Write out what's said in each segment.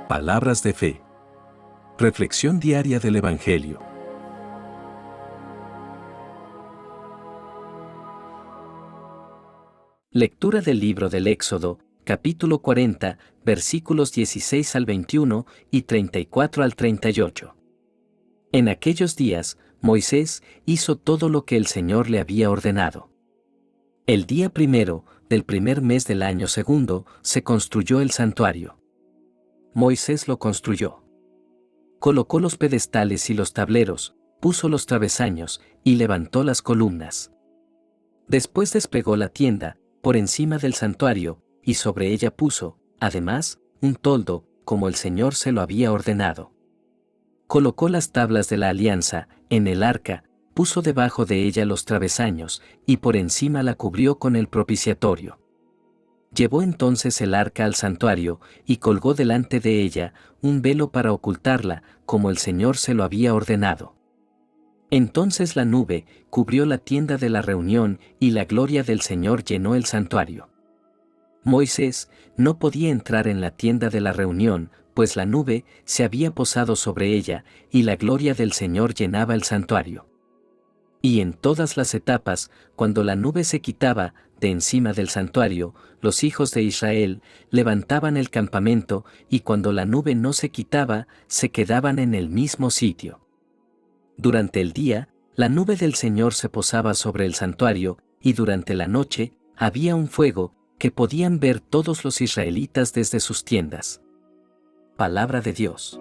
Palabras de fe. Reflexión diaria del Evangelio. Lectura del libro del Éxodo, capítulo 40, versículos 16 al 21 y 34 al 38. En aquellos días, Moisés hizo todo lo que el Señor le había ordenado. El día primero del primer mes del año segundo se construyó el santuario. Moisés lo construyó. Colocó los pedestales y los tableros, puso los travesaños y levantó las columnas. Después desplegó la tienda por encima del santuario, y sobre ella puso, además, un toldo, como el Señor se lo había ordenado. Colocó las tablas de la alianza en el arca, puso debajo de ella los travesaños, y por encima la cubrió con el propiciatorio. Llevó entonces el arca al santuario, y colgó delante de ella un velo para ocultarla, como el Señor se lo había ordenado. Entonces la nube cubrió la tienda de la reunión, y la gloria del Señor llenó el santuario. Moisés no podía entrar en la tienda de la reunión, pues la nube se había posado sobre ella, y la gloria del Señor llenaba el santuario. Y en todas las etapas, cuando la nube se quitaba de encima del santuario, los hijos de Israel levantaban el campamento, y cuando la nube no se quitaba, se quedaban en el mismo sitio. Durante el día, la nube del Señor se posaba sobre el santuario, y durante la noche, había un fuego que podían ver todos los israelitas desde sus tiendas. Palabra de Dios.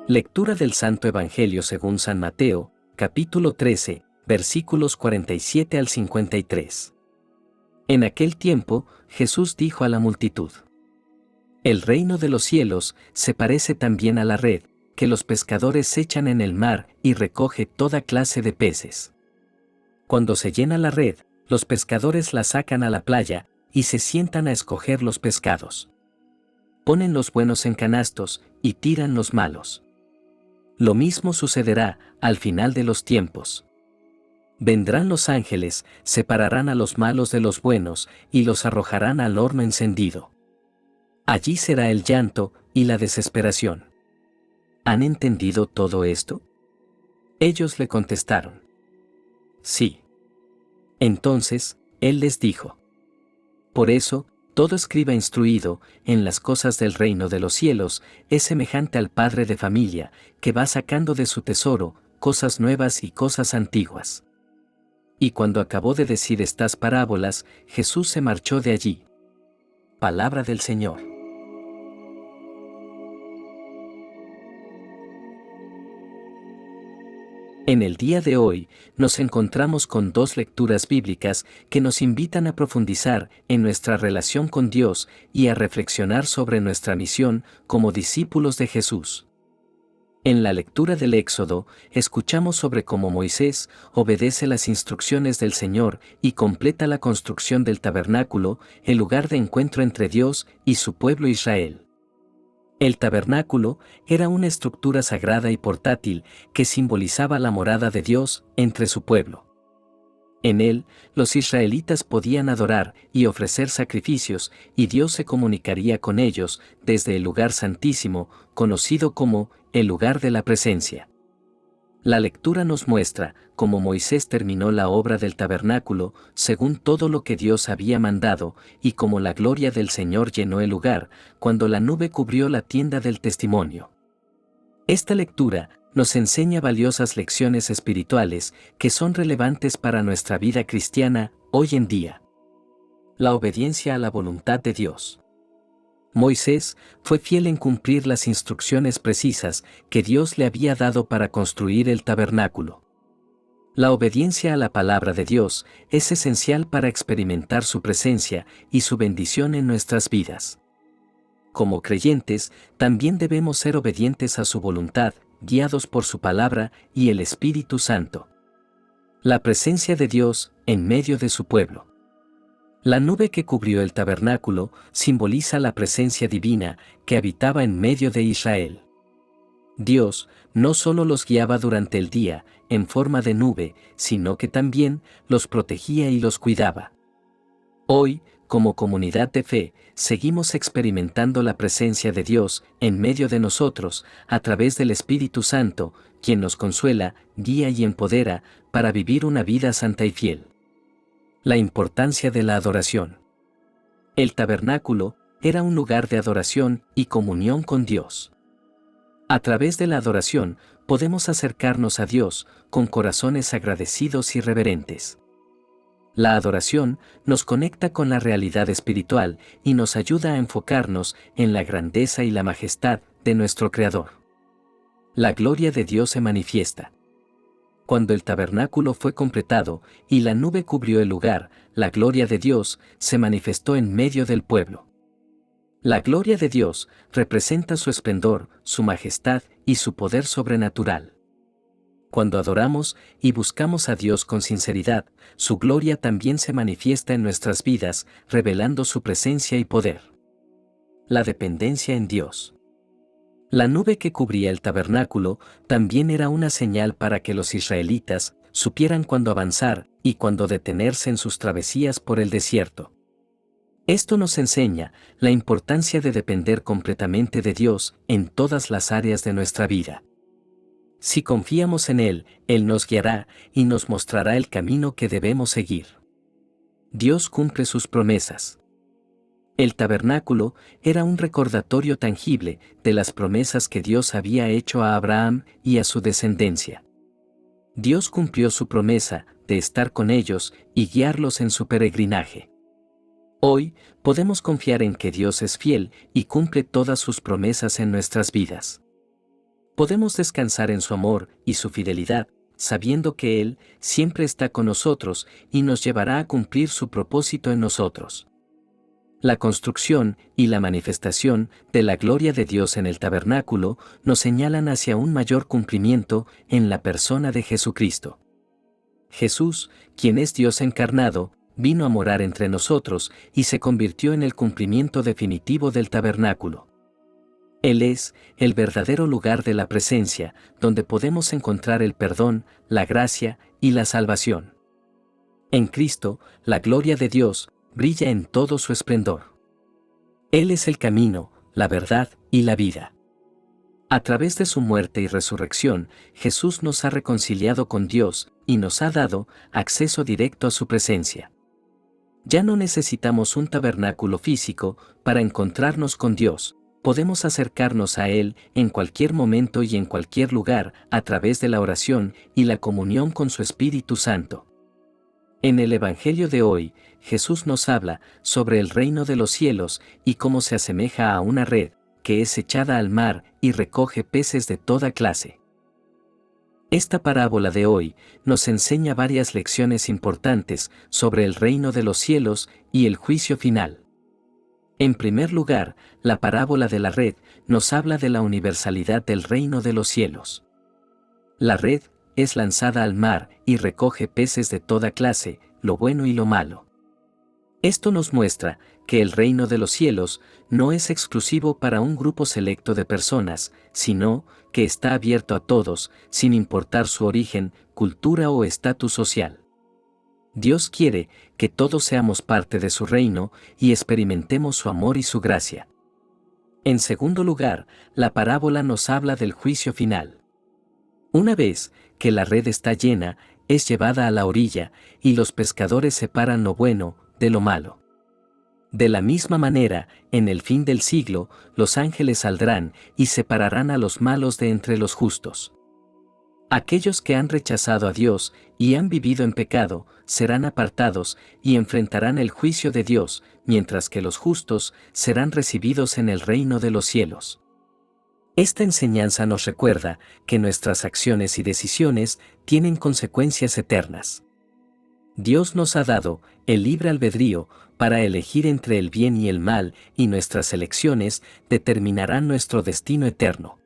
Lectura del Santo Evangelio según San Mateo, capítulo 13, versículos 47 al 53. En aquel tiempo, Jesús dijo a la multitud: El reino de los cielos se parece también a la red, que los pescadores echan en el mar y recoge toda clase de peces. Cuando se llena la red, los pescadores la sacan a la playa y se sientan a escoger los pescados. Ponen los buenos en canastos y tiran los malos. Lo mismo sucederá al final de los tiempos. Vendrán los ángeles, separarán a los malos de los buenos y los arrojarán al horno encendido. Allí será el llanto y la desesperación. ¿Han entendido todo esto? Ellos le contestaron: Sí. Entonces, él les dijo: Por eso, todo escriba instruido en las cosas del reino de los cielos es semejante al padre de familia, que va sacando de su tesoro cosas nuevas y cosas antiguas. Y cuando acabó de decir estas parábolas, Jesús se marchó de allí. Palabra del Señor. En el día de hoy, nos encontramos con dos lecturas bíblicas que nos invitan a profundizar en nuestra relación con Dios y a reflexionar sobre nuestra misión como discípulos de Jesús. En la lectura del Éxodo, escuchamos sobre cómo Moisés obedece las instrucciones del Señor y completa la construcción del tabernáculo, el lugar de encuentro entre Dios y su pueblo Israel. El tabernáculo era una estructura sagrada y portátil que simbolizaba la morada de Dios entre su pueblo. En él, los israelitas podían adorar y ofrecer sacrificios, y Dios se comunicaría con ellos desde el lugar santísimo, conocido como el lugar de la presencia. La lectura nos muestra cómo Moisés terminó la obra del tabernáculo según todo lo que Dios había mandado, y cómo la gloria del Señor llenó el lugar cuando la nube cubrió la tienda del testimonio. Esta lectura nos enseña valiosas lecciones espirituales que son relevantes para nuestra vida cristiana hoy en día. La obediencia a la voluntad de Dios. Moisés fue fiel en cumplir las instrucciones precisas que Dios le había dado para construir el tabernáculo. La obediencia a la palabra de Dios es esencial para experimentar su presencia y su bendición en nuestras vidas. Como creyentes, también debemos ser obedientes a su voluntad, guiados por su palabra y el Espíritu Santo. La presencia de Dios en medio de su pueblo. La nube que cubrió el tabernáculo simboliza la presencia divina que habitaba en medio de Israel. Dios no solo los guiaba durante el día en forma de nube, sino que también los protegía y los cuidaba. Hoy, como comunidad de fe, seguimos experimentando la presencia de Dios en medio de nosotros, a través del Espíritu Santo, quien nos consuela, guía y empodera para vivir una vida santa y fiel. La importancia de la adoración. El tabernáculo era un lugar de adoración y comunión con Dios. A través de la adoración, podemos acercarnos a Dios con corazones agradecidos y reverentes. La adoración nos conecta con la realidad espiritual y nos ayuda a enfocarnos en la grandeza y la majestad de nuestro Creador. La gloria de Dios se manifiesta. Cuando el tabernáculo fue completado y la nube cubrió el lugar, la gloria de Dios se manifestó en medio del pueblo. La gloria de Dios representa su esplendor, su majestad y su poder sobrenatural. Cuando adoramos y buscamos a Dios con sinceridad, su gloria también se manifiesta en nuestras vidas, revelando su presencia y poder. La dependencia en Dios. La nube que cubría el tabernáculo también era una señal para que los israelitas supieran cuándo avanzar y cuándo detenerse en sus travesías por el desierto. Esto nos enseña la importancia de depender completamente de Dios en todas las áreas de nuestra vida. Si confiamos en Él, Él nos guiará y nos mostrará el camino que debemos seguir. Dios cumple sus promesas. El tabernáculo era un recordatorio tangible de las promesas que Dios había hecho a Abraham y a su descendencia. Dios cumplió su promesa de estar con ellos y guiarlos en su peregrinaje. Hoy podemos confiar en que Dios es fiel y cumple todas sus promesas en nuestras vidas. Podemos descansar en su amor y su fidelidad, sabiendo que Él siempre está con nosotros y nos llevará a cumplir su propósito en nosotros. La construcción y la manifestación de la gloria de Dios en el tabernáculo nos señalan hacia un mayor cumplimiento en la persona de Jesucristo. Jesús, quien es Dios encarnado, vino a morar entre nosotros y se convirtió en el cumplimiento definitivo del tabernáculo. Él es el verdadero lugar de la presencia, donde podemos encontrar el perdón, la gracia y la salvación. En Cristo, la gloria de Dios brilla en todo su esplendor. Él es el camino, la verdad y la vida. A través de su muerte y resurrección, Jesús nos ha reconciliado con Dios y nos ha dado acceso directo a su presencia. Ya no necesitamos un tabernáculo físico para encontrarnos con Dios. Podemos acercarnos a Él en cualquier momento y en cualquier lugar a través de la oración y la comunión con su Espíritu Santo. En el Evangelio de hoy, Jesús nos habla sobre el reino de los cielos y cómo se asemeja a una red que es echada al mar y recoge peces de toda clase. Esta parábola de hoy nos enseña varias lecciones importantes sobre el reino de los cielos y el juicio final. En primer lugar, la parábola de la red nos habla de la universalidad del reino de los cielos. La red es lanzada al mar y recoge peces de toda clase, lo bueno y lo malo. Esto nos muestra que el reino de los cielos no es exclusivo para un grupo selecto de personas, sino que está abierto a todos, sin importar su origen, cultura o estatus social. Dios quiere que todos seamos parte de su reino y experimentemos su amor y su gracia. En segundo lugar, la parábola nos habla del juicio final. Una vez que la red está llena, es llevada a la orilla, y los pescadores separan lo bueno de lo malo. De la misma manera, en el fin del siglo, los ángeles saldrán y separarán a los malos de entre los justos. Aquellos que han rechazado a Dios y han vivido en pecado, serán apartados y enfrentarán el juicio de Dios, mientras que los justos serán recibidos en el reino de los cielos. Esta enseñanza nos recuerda que nuestras acciones y decisiones tienen consecuencias eternas. Dios nos ha dado el libre albedrío para elegir entre el bien y el mal, y nuestras elecciones determinarán nuestro destino eterno.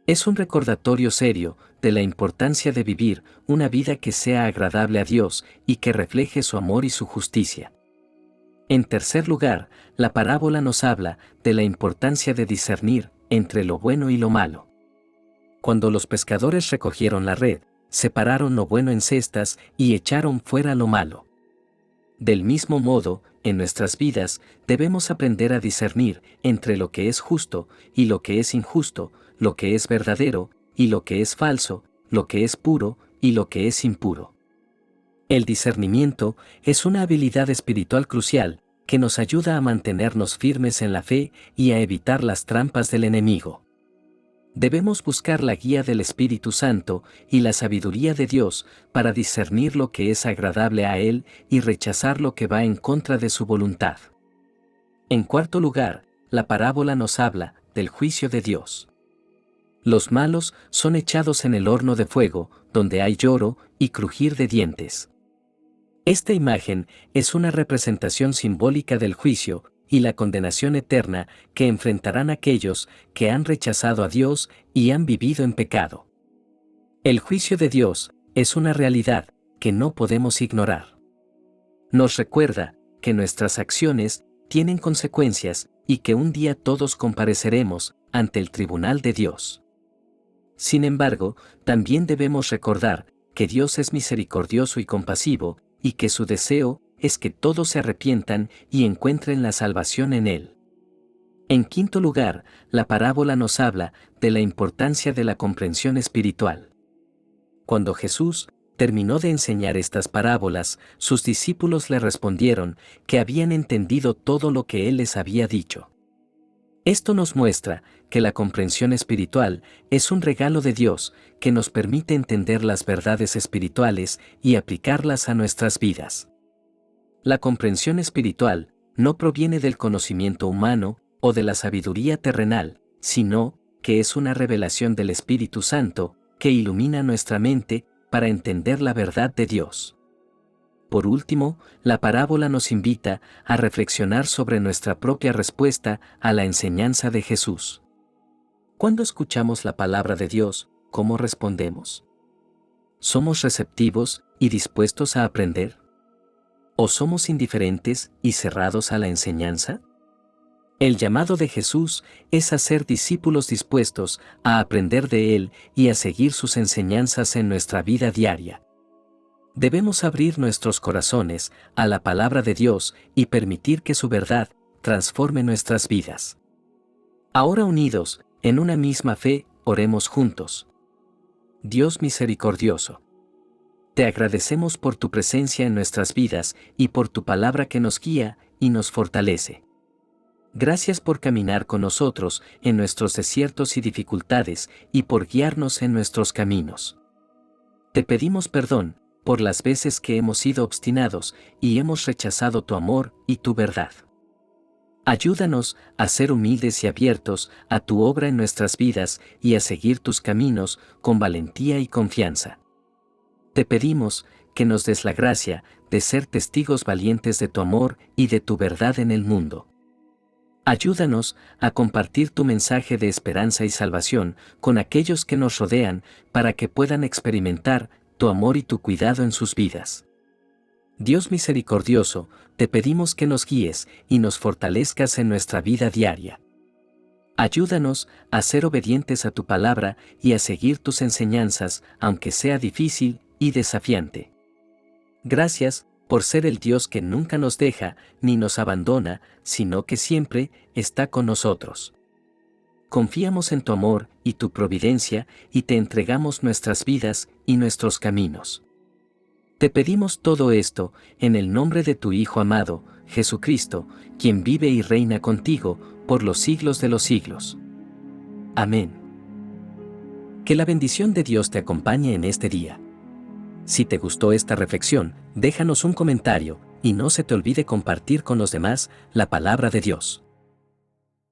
Es un recordatorio serio de la importancia de vivir una vida que sea agradable a Dios y que refleje su amor y su justicia. En tercer lugar, la parábola nos habla de la importancia de discernir entre lo bueno y lo malo. Cuando los pescadores recogieron la red, separaron lo bueno en cestas y echaron fuera lo malo. Del mismo modo, en nuestras vidas, debemos aprender a discernir entre lo que es justo y lo que es injusto, lo que es verdadero y lo que es falso, lo que es puro y lo que es impuro. El discernimiento es una habilidad espiritual crucial que nos ayuda a mantenernos firmes en la fe y a evitar las trampas del enemigo. Debemos buscar la guía del Espíritu Santo y la sabiduría de Dios para discernir lo que es agradable a Él y rechazar lo que va en contra de su voluntad. En cuarto lugar, la parábola nos habla del juicio de Dios. Los malos son echados en el horno de fuego, donde hay lloro y crujir de dientes. Esta imagen es una representación simbólica del juicio y la condenación eterna que enfrentarán aquellos que han rechazado a Dios y han vivido en pecado. El juicio de Dios es una realidad que no podemos ignorar. Nos recuerda que nuestras acciones tienen consecuencias y que un día todos compareceremos ante el tribunal de Dios. Sin embargo, también debemos recordar que Dios es misericordioso y compasivo, y que su deseo es que todos se arrepientan y encuentren la salvación en Él. En quinto lugar, la parábola nos habla de la importancia de la comprensión espiritual. Cuando Jesús terminó de enseñar estas parábolas, sus discípulos le respondieron que habían entendido todo lo que Él les había dicho. Esto nos muestra que la comprensión espiritual es un regalo de Dios que nos permite entender las verdades espirituales y aplicarlas a nuestras vidas. La comprensión espiritual no proviene del conocimiento humano o de la sabiduría terrenal, sino que es una revelación del Espíritu Santo que ilumina nuestra mente para entender la verdad de Dios. Por último, la parábola nos invita a reflexionar sobre nuestra propia respuesta a la enseñanza de Jesús. Cuando escuchamos la palabra de Dios, ¿cómo respondemos? ¿Somos receptivos y dispuestos a aprender? ¿O somos indiferentes y cerrados a la enseñanza? El llamado de Jesús es a ser discípulos dispuestos a aprender de Él y a seguir sus enseñanzas en nuestra vida diaria. Debemos abrir nuestros corazones a la palabra de Dios y permitir que su verdad transforme nuestras vidas. Ahora unidos, en una misma fe, oremos juntos. Dios misericordioso, te agradecemos por tu presencia en nuestras vidas y por tu palabra que nos guía y nos fortalece. Gracias por caminar con nosotros en nuestros desiertos y dificultades y por guiarnos en nuestros caminos. Te pedimos perdón por las veces que hemos sido obstinados y hemos rechazado tu amor y tu verdad. Ayúdanos a ser humildes y abiertos a tu obra en nuestras vidas y a seguir tus caminos con valentía y confianza. Te pedimos que nos des la gracia de ser testigos valientes de tu amor y de tu verdad en el mundo. Ayúdanos a compartir tu mensaje de esperanza y salvación con aquellos que nos rodean para que puedan experimentar tu amor y tu cuidado en sus vidas. Dios misericordioso, te pedimos que nos guíes y nos fortalezcas en nuestra vida diaria. Ayúdanos a ser obedientes a tu palabra y a seguir tus enseñanzas, aunque sea difícil y desafiante. Gracias por ser el Dios que nunca nos deja ni nos abandona, sino que siempre está con nosotros. Confiamos en tu amor y tu providencia y te entregamos nuestras vidas y nuestros caminos. Te pedimos todo esto en el nombre de tu Hijo amado, Jesucristo, quien vive y reina contigo por los siglos de los siglos. Amén. Que la bendición de Dios te acompañe en este día. Si te gustó esta reflexión, déjanos un comentario y no se te olvide compartir con los demás la palabra de Dios.